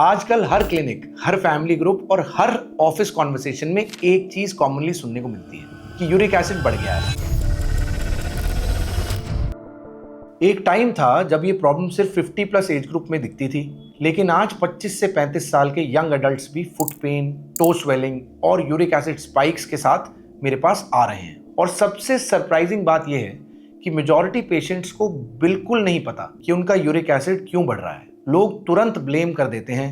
आजकल हर क्लिनिक, हर family group और हर office conversation में एक चीज कॉमनली सुनने को मिलती है कि यूरिक एसिड बढ़ गया है। एक टाइम था जब ये प्रॉब्लम सिर्फ 50 प्लस एज ग्रुप में दिखती थी, लेकिन आज 25 से 35 साल के यंग एडल्ट्स भी फुट पेन, टो स्वेलिंग और यूरिक एसिड स्पाइक्स के साथ मेरे पास आ रहे हैं। और सबसे सरप्राइजिंग बात यह है कि मेजॉरिटी पेशेंट्स को बिल्कुल नहीं पता कि उनका यूरिक एसिड क्यों बढ़ रहा है। लोग तुरंत ब्लेम कर देते हैं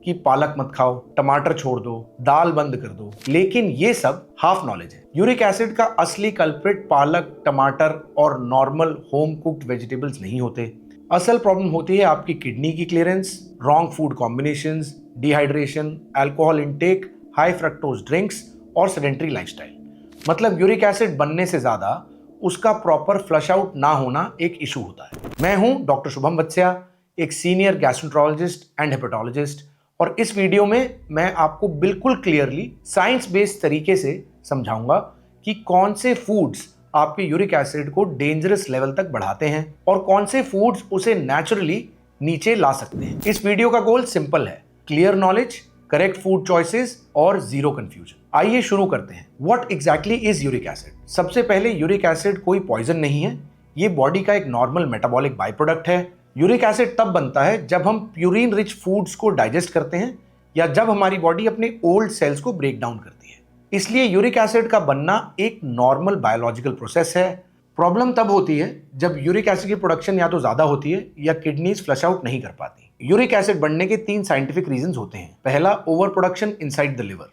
कि पालक मत खाओ, टमाटर छोड़ दो, दाल बंद कर दो, लेकिन ये सब हाफ नॉलेज है। यूरिक एसिड का असली कल्प्रिट पालक, टमाटर और नॉर्मल होम कुक्ड वेजिटेबल्स नहीं होते। असल प्रॉब्लम होती है आपकी किडनी की clearance, wrong food combinations, dehydration, alcohol intake, high fructose drinks और सेडेंटरी लाइफस्टाइल। मतलब यूरिक एसिड बनने से ज्यादा उसका प्रॉपर फ्लश आउट ना होना एक इशू होता है। मैं हूं डॉक्टर शुभम वत्स्या, एक सीनियर गैस्ट्रोएंटरोलॉजिस्ट एंड हेपेटोलॉजिस्ट, और इस वीडियो में मैं आपको बिल्कुल क्लियरली साइंस बेस्ड तरीके से समझाऊंगा कि कौन से फूड्स आपके यूरिक एसिड को डेंजरस लेवल तक बढ़ाते हैं और कौन से फूड्स उसे नेचुरली नीचे ला सकते हैं। इस वीडियो का गोल सिंपल है, clear knowledge, correct food choices और जीरो कंफ्यूजन। आइए शुरू करते हैं। What exactly is uric acid? सबसे पहले यूरिक एसिड कोई पॉइजन नहीं है, ये बॉडी का एक नॉर्मल मेटाबॉलिक बाई प्रोडक्ट है। यूरिक एसिड तब बनता है जब हम प्यूरिन रिच फूड्स को डाइजेस्ट करते हैं या जब हमारी बॉडी अपने ओल्ड सेल्स को ब्रेक डाउन करती है। इसलिए यूरिक एसिड का बनना एक नॉर्मल बायोलॉजिकल प्रोसेस है। प्रॉब्लम तब होती है जब यूरिक एसिड की प्रोडक्शन या तो ज्यादा होती है या किडनीज फ्लश आउट नहीं कर पाती। यूरिक एसिड बनने के 3 साइंटिफिक रीजंस होते हैं। पहला, over production inside the liver.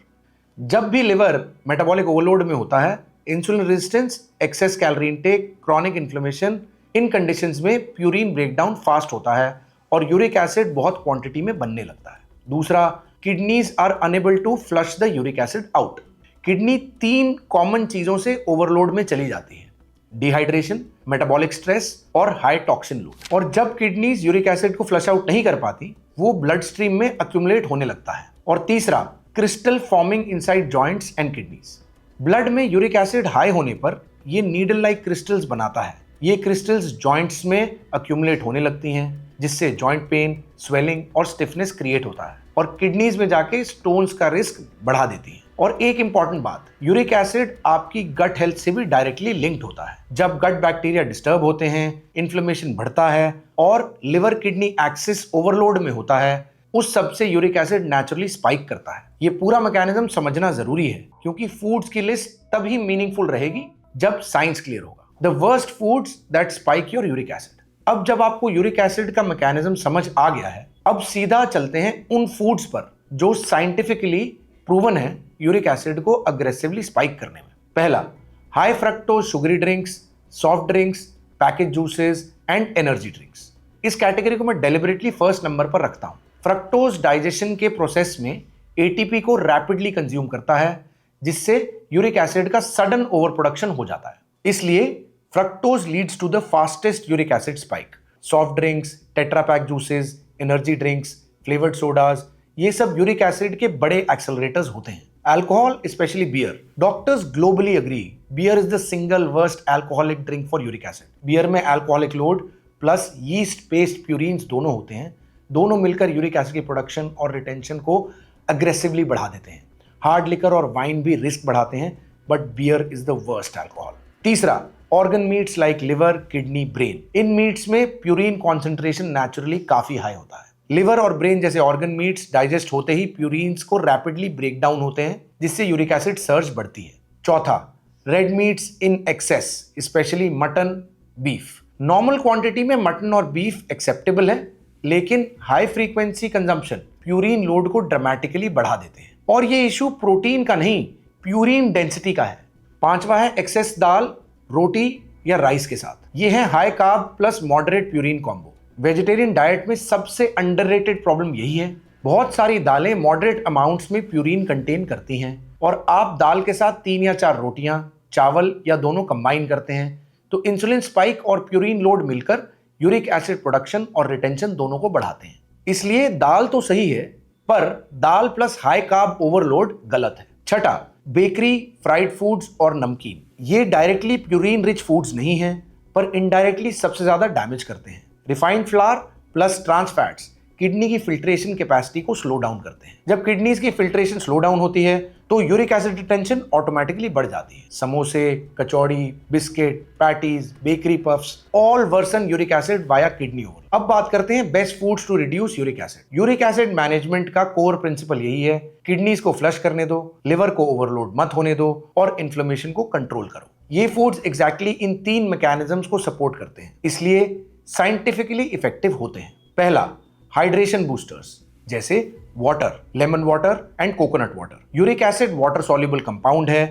जब भी लिवर मेटाबॉलिक ओवरलोड में होता है, insulin resistance, excess calorie intake, chronic inflammation, इन कंडीशंस में प्यूरिन ब्रेकडाउन फास्ट होता है और यूरिक एसिड बहुत क्वांटिटी में बनने लगता है। दूसरा, kidneys are unable to flush the uric acid out. Kidney 3 common चीजों से ओवरलोड में चली जाती है: डिहाइड्रेशन, मेटाबॉलिक स्ट्रेस और हाई टॉक्सिन लोड। और जब किडनीज यूरिक एसिड को फ्लश आउट नहीं कर पाती, वो ब्लड स्ट्रीम में अक्यूमुलेट होने लगता है। और तीसरा, crystal forming inside joints and kidneys. Blood में यूरिक एसिड हाई होने पर ये नीडल लाइक क्रिस्टल्स बनाता है। ये क्रिस्टल्स जॉइंट्स में अक्यूमुलेट होने लगती हैं, जिससे जॉइंट पेन, स्वेलिंग और स्टिफनेस क्रिएट होता है और किडनीज में जाके स्टोन्स का रिस्क बढ़ा देती है। और एक इंपॉर्टेंट बात, यूरिक एसिड आपकी गट हेल्थ से भी डायरेक्टली लिंक्ड होता है। जब गट बैक्टीरिया डिस्टर्ब होते हैं, इन्फ्लेमेशन बढ़ता है और लिवर किडनी एक्सिस ओवरलोड में होता है, उस सब से यूरिक एसिड नेचुरली स्पाइक करता है। ये पूरा मैकेनिज्म समझना जरूरी है, क्योंकि फूड्स की लिस्ट तभी मीनिंगफुल रहेगी जब साइंस क्लियर होगा। The worst foods that spike your uric acid. अब जब आपको यूरिक एसिड का मैकेनिज्म समझ आ गया है, अब सीधा चलते हैं उन फूड्स पर जो साइंटिफिकली प्रूवन है यूरिक एसिड को अग्रेसिवली स्पाइक करने में। पहला, high fructose sugary drinks, soft drinks, package juices and energy drinks. इस कैटेगरी को मैं डेलिबरेटली फर्स्ट नंबर पर रखता हूं। फ्रक्टोज डाइजेशन के प्रोसेस में एटीपी को रैपिडली कंज्यूम करता है, जिससे यूरिक एसिड का सडन ओवर प्रोडक्शन हो जाता है। इसलिए fructose leads to the fastest uric acid spike. Soft drinks, tetra pack juices, energy drinks, flavoured sodas, ये सब यूरिक एसिड के बड़े एक्सेलरेटर्स होते हैं। Alcohol, specially beer, doctors globally agree beer is the single worst alcoholic drink for uric acid. Beer में alcoholic load plus yeast paste purines दोनों होते हैं। दोनों मिलकर यूरिक एसिड की प्रोडक्शन और रिटेंशन को अग्रेसिवली बढ़ा देते हैं। हार्ड लिकर और वाइन भी रिस्क बढ़ाते हैं, but beer is the worst alcohol. तीसरा, organ meets like liver, kidney, brain. इन मीट्स में प्यूरिन कॉन्सेंट्रेशन नेचुरली काफी हाई होता है। लिवर और ब्रेन जैसे ऑर्गन मीट्स डाइजेस्ट होते ही प्यूरिन्स को रैपिडली ब्रेक डाउन होते हैं, जिससे यूरिक एसिड सर्ज बढ़ती है। चौथा, red meets in excess, specially mutton, beef. Normal quantity में मटन और बीफ एक्सेप्टेबल है, लेकिन high frequency consumption purine load को ड्रामेटिकली बढ़ा देते हैं। और ये इशू प्रोटीन का नहीं, प्यूरिन डेंसिटी का है। पांचवा है एक्सेस दाल, रोटी या राइस के साथ। ये है high carb plus moderate purine combo. Vegetarian diet में सबसे अंडररेटेड प्रॉब्लम यही है। बहुत सारी दालें मॉडरेट अमाउंट्स में प्यूरिन कंटेन करती हैं, और आप दाल के साथ 3 या 4 रोटियां, चावल या दोनों कंबाइन करते हैं, तो इंसुलिन स्पाइक और प्यूरिन लोड मिलकर यूरिक एसिड प्रोडक्शन और रिटेंशन दोनों को बढ़ाते हैं। इसलिए दाल तो सही है, पर दाल प्लस हाई कार्ब ओवरलोड गलत है। छठा, बेकरी, फ्राइड फूड्स और नमकीन। ये डायरेक्टली प्यूरिन रिच फूड्स नहीं हैं, पर इनडायरेक्टली सबसे ज्यादा डैमेज करते हैं। Refined flour plus trans fats kidney की फिल्ट्रेशन कैपेसिटी को स्लो डाउन करते हैं। जब किडनीज की फिल्ट्रेशन स्लो डाउन होती है तो यूरिक एसिड रिटेंशन ऑटोमेटिकली बढ़ जाती है। समोसे, kachori, biscuit, patties, bakery puffs all worsen uric acid via kidney over. अब बात करते हैं best foods to reduce uric acid. Uric acid management का कोर प्रिंसिपल यही है, किडनीज को फ्लश करने दो, लिवर को ओवरलोड मत होने दो और इन्फ्लेमेशन को कंट्रोल करो। ये फूड्स एग्जैक्टली इन 3 मैकेनिज्म्स को सपोर्ट करते हैं, इसलिए साइंटिफिकली इफेक्टिव होते हैं। पहला, हाइड्रेशन बूस्टर्स जैसे water, lemon water and coconut water. Uric acid water soluble compound है।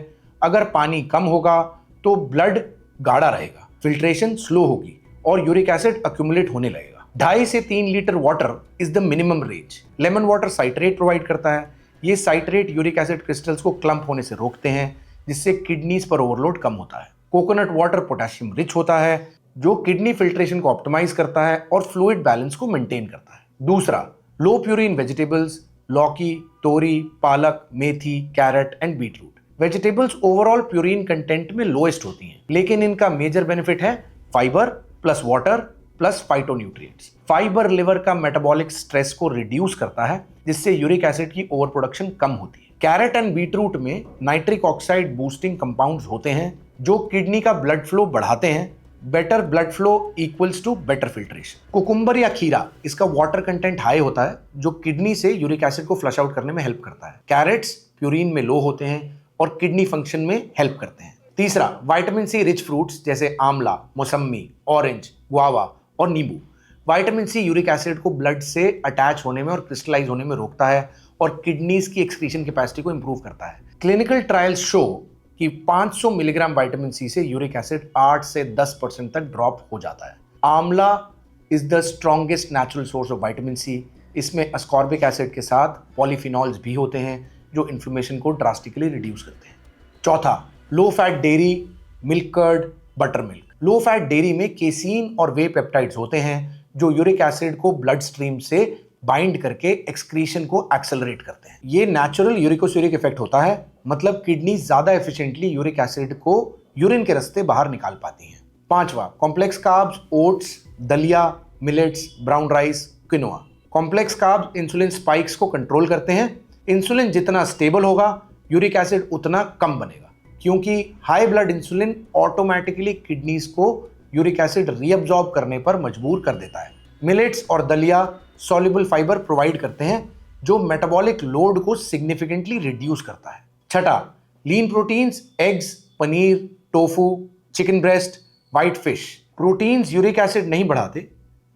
अगर पानी कम होगा तो ब्लड गाढ़ा रहेगा, फिल्ट्रेशन स्लो होगी और यूरिक एसिड अक्यूमुलेट होने लगेगा। 2.5 से 3 litre water is the minimum range. Lemon water citrate provide करता है। ये साइट्रेट यूरिक एसिड क्रिस्टल्स को क्लम्प होने से रोकते हैं, जिससे किडनीज पर ओवरलोड कम होता है। कोकोनट वाटर पोटेशियम रिच होता है, जो किडनी फिल्ट्रेशन को ऑप्टिमाइज करता है और फ्लूइड बैलेंस को मेंटेन करता है। दूसरा, लो प्यूरिन वेजिटेबल्स, लौकी, तोरी, पालक, मेथी, carrot and beetroot. Vegetables overall purine content में लोएस्ट होती हैं, लेकिन इनका मेजर बेनिफिट है fibre plus water plus phytonutrients. Fibre liver का मेटाबॉलिक स्ट्रेस को रिड्यूस करता है, जिससे यूरिक एसिड की ओवर प्रोडक्शन कम होती है। कैरेट एंड बीटरूट में नाइट्रिक ऑक्साइड बूस्टिंग कंपाउंड्स होते हैं, जो किडनी का ब्लड फ्लो बढ़ाते हैं। Better blood flow equals to better filtration. Cucumber या खीरा, इसका वाटर कंटेंट हाई होता है, जो किडनी से यूरिक एसिड को फ्लश आउट करने में हेल्प करता है। कैरेट्स प्यूरिन में लो होते हैं और किडनी फंक्शन में हेल्प करते हैं। तीसरा, विटामिन सी रिच फ्रूट्स जैसे आंवला, मौसम्मी, ऑरेंज, गुआवा और नींबू। विटामिन सी यूरिक एसिड को ब्लड से अटैच होने में और क्रिस्टलाइज होने में रोकता है और किडनीज की एक्सक्रीशन कैपेसिटी को इंप्रूव करता है। क्लिनिकल ट्रायल्स शो कि 500 मिलीग्राम विटामिन सी से यूरिक एसिड 8 से 10% तक ड्रॉप हो जाता है। Amla is the strongest natural source of vitamin C. इसमें अस्कॉर्बिक एसिड के साथ पॉलीफिनॉल्स भी होते हैं, जो इन्फ्लेमेशन को ड्रास्टिकली रिड्यूस करते हैं। चौथा, low fat dairy, milk curd, buttermilk. Low fat dairy में केसीन और वे पेप्टाइड्स होते हैं, जो यूरिक एसिड को ब्लड स्ट्रीम से बाइंड करके एक्सक्रीशन को एक्सेलरेट करते हैं। ये नेचुरल यूरिकोसूरिक इफेक्ट होता है, मतलब किडनी ज्यादा एफिशिएंटली यूरिक एसिड को यूरिन के रास्ते बाहर निकाल पाती हैं। पांचवा, कॉम्प्लेक्स कार्ब्स, ओट्स, दलिया, millets, brown rice, quinoa. Complex carbs insulin spikes को कंट्रोल करते हैं। इंसुलिन जितना स्टेबल होगा, यूरिक एसिड उतना कम बनेगा, क्योंकि high blood insulin automatically kidneys को यूरिक एसिड रीअब्जॉर्ब करने पर मजबूर कर देता है। मिलेट्स और दलिया सॉल्युबल फाइबर प्रोवाइड करते हैं, जो मेटाबॉलिक लोड को सिग्निफिकेंटली रिड्यूस करता है। छठा, lean proteins, eggs, paneer, tofu, chicken breast, white fish. Proteins uric acid नहीं बढ़ाते,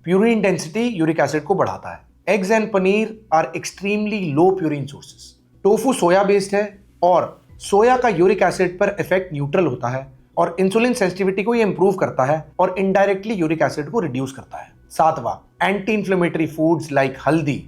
प्यूरिन डेंसिटी यूरिक एसिड को बढ़ाता है। Eggs and paneer are extremely low purine sources. Tofu soya based है और सोया का यूरिक एसिड पर इफेक्ट न्यूट्रल होता है और इंसुलिन सेंसिटिविटी को ये इंप्रूव करता है और इनडायरेक्टली यूरिक एसिड को रिड्यूस करता है। सातवां, एंटी इंफ्लेमेटरी फूड्स लाइक हल्दी,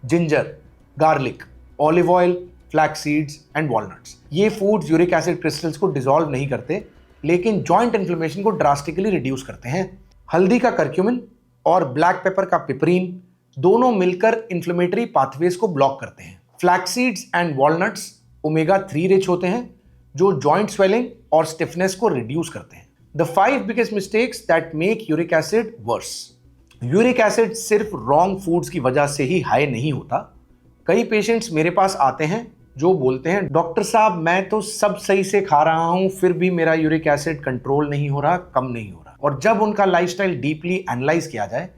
ginger, garlic, olive oil, flex seeds and walnuts. ये फूड्स यूरिक एसिड क्रिस्टल्स को डिसॉल्व नहीं करते, लेकिन जॉइंट इन्फ्लेमेशन को ड्रास्टिकली रिड्यूस करते हैं। हल्दी का करक्यूमिन और ब्लैक पेपर का पिपरीन दोनों मिलकर इन्फ्लेमेटरी पाथवेज को ब्लॉक करते हैं। Flax seeds and walnuts omega 3 rich होते हैं, जो जॉइंट स्वेलिंग और स्टिफनेस को रिड्यूस करते हैं। The 5 biggest mistakes that make uric acid worse. Uric acid सिर्फ रॉन्ग फूड्स की वजह से ही हाई नहीं होता। कई पेशेंट्स मेरे पास आते हैं जो बोलते हैं, डॉक्टर साहब मैं तो सब सही से खा रहा हूं, फिर भी मेरा यूरिक एसिड कंट्रोल नहीं हो रहा, कम नहीं हो रहा। और जब उनका लाइफस्टाइल डीपली एनालाइज किया जाए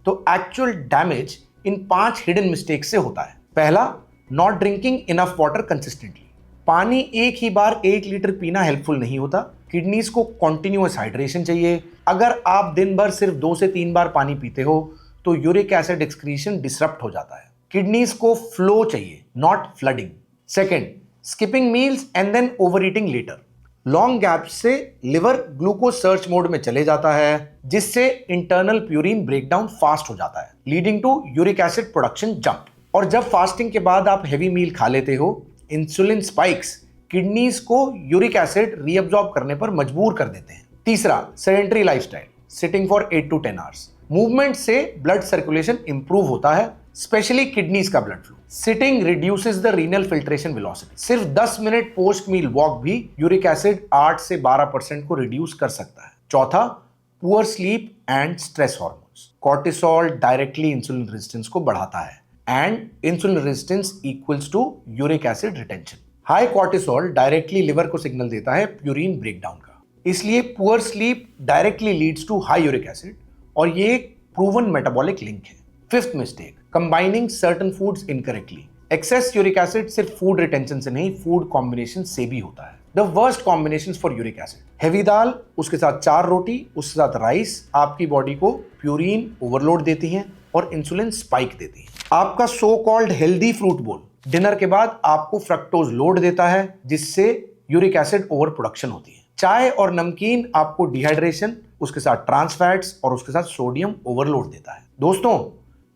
तो actual damage in 5 hidden mistakes से होता है। पहला, not drinking enough water consistently. पानी एक ही बार 1 लीटर पीना हेल्पफुल नहीं होता। किडनीज को कॉन्टिन्यूअस हाइड्रेशन चाहिए। अगर आप दिन भर सिर्फ 2 से 3 बार पानी पीते हो तो यूरिक एसिड एक्सक्रीशन डिसरप्ट हो जाता है। किडनीज को फ्लो चाहिए, not flooding. Second, skipping meals and then over eating later. Long gap से लिवर ग्लूकोज सर्च मोड में चले जाता है, जिससे इंटरनल प्यूरिन ब्रेकडाउन फास्ट हो जाता है, leading to uric acid production jump. और जब फास्टिंग के बाद आप हेवी मील खा लेते हो, इंसुलिन स्पाइक्स किडनीज को यूरिक एसिड रीअब्जॉर्ब करने पर मजबूर कर देते हैं। तीसरा, sedentary lifestyle, sitting for 8 to 10 hours. Movement से ब्लड सर्कुलेशन इंप्रूव होता है, स्पेशली किडनीज का blood flow. Sitting reduces the renal filtration velocity. सिर्फ 10 मिनट पोस्ट मील वॉक भी यूरिक एसिड 8 से 12% को रिड्यूस कर सकता है। चौथा, poor sleep and stress hormone. Hormones. Cortisol directly insulin resistance को बढ़ाता है and insulin resistance equals to uric acid retention. High cortisol directly liver को सिग्नल देता है प्यूरिन ब्रेकडाउन का, इसलिए poor sleep directly leads to high uric acid और ये एक प्रूवन मेटाबॉलिक लिंक है। Fifth mistake, combining certain foods incorrectly. Excess uric acid सिर्फ फूड रिटेंशन से नहीं, फूड कॉम्बिनेशन से भी होता है। The worst combinations for uric acid, heavy दाल, उसके साथ 4 रोटी, उसके साथ राइस आपकी बॉडी को प्यूरिन ओवरलोड देती हैं और इंसुलिन स्पाइक देती है। आपका सो कॉल्ड हेल्दी फ्रूट बोल डिनर के बाद आपको फ्रक्टोज लोड देता है जिससे यूरिक एसिड ओवर प्रोडक्शन होती है। चाय और नमकीन आपको डिहाइड्रेशन, उसके साथ ट्रांस फैट्स और उसके साथ सोडियम ओवरलोड देता है। दोस्तों,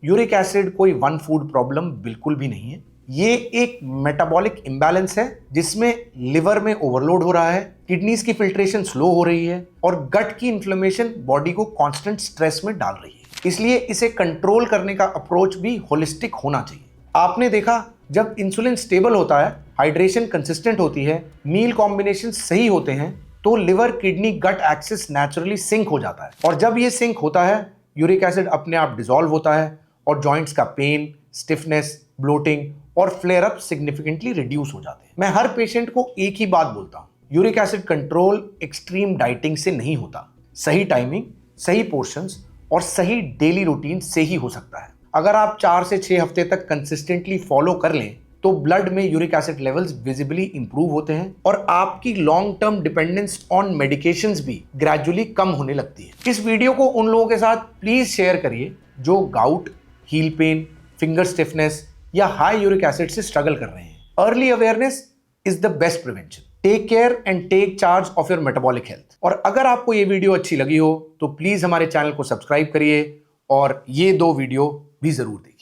यूरिक एसिड कोई वन फूड प्रॉब्लम बिल्कुल भी नहीं है, ये एक मेटाबॉलिक इंबैलेंस है जिसमें लिवर में ओवरलोड हो रहा है, किडनीज की फिल्ट्रेशन स्लो हो रही है और गट की इन्फ्लेमेशन बॉडी को कांस्टेंट स्ट्रेस में डाल रही है। इसलिए इसे कंट्रोल करने का अप्रोच भी होलिस्टिक होना चाहिए। आपने देखा, जब इंसुलिन स्टेबल होता है, हाइड्रेशन कंसिस्टेंट होती है, मील कॉम्बिनेशन सही होते हैं, तो लिवर किडनी गट एक्सिस नेचुरली सिंक हो जाता है और जब ये सिंक होता है यूरिक एसिड अपने आप डिसॉल्व होता है और जॉइंट्स का पेन, स्टिफनेस, ब्लोटिंग और फ्लेयर अप सिग्निफिकेंटली रिड्यूस हो जाते हैं। मैं हर पेशेंट को एक ही बात बोलता हूं, uric acid control extreme dieting से नहीं होता, सही टाइमिंग, सही पोर्शंस और सही डेली रूटीन से ही हो सकता है। अगर आप 4 से 6 हफ्ते तक कंसिस्टेंटली फॉलो कर लें तो ब्लड में uric acid levels visibly improve होते हैं और आपकी long term dependence on medications भी ग्रेजुअली कम होने लगती है। इस वीडियो को उन लोगों के साथ प्लीज शेयर करिए जो gout, heel pain, finger stiffness या हाई यूरिक एसिड से स्ट्रगल कर रहे हैं। Early awareness is the best prevention. Take care and take charge of your metabolic health. और अगर आपको ये वीडियो अच्छी लगी हो तो प्लीज हमारे चैनल को सब्सक्राइब करिए और ये 2 वीडियो भी जरूर देखिए।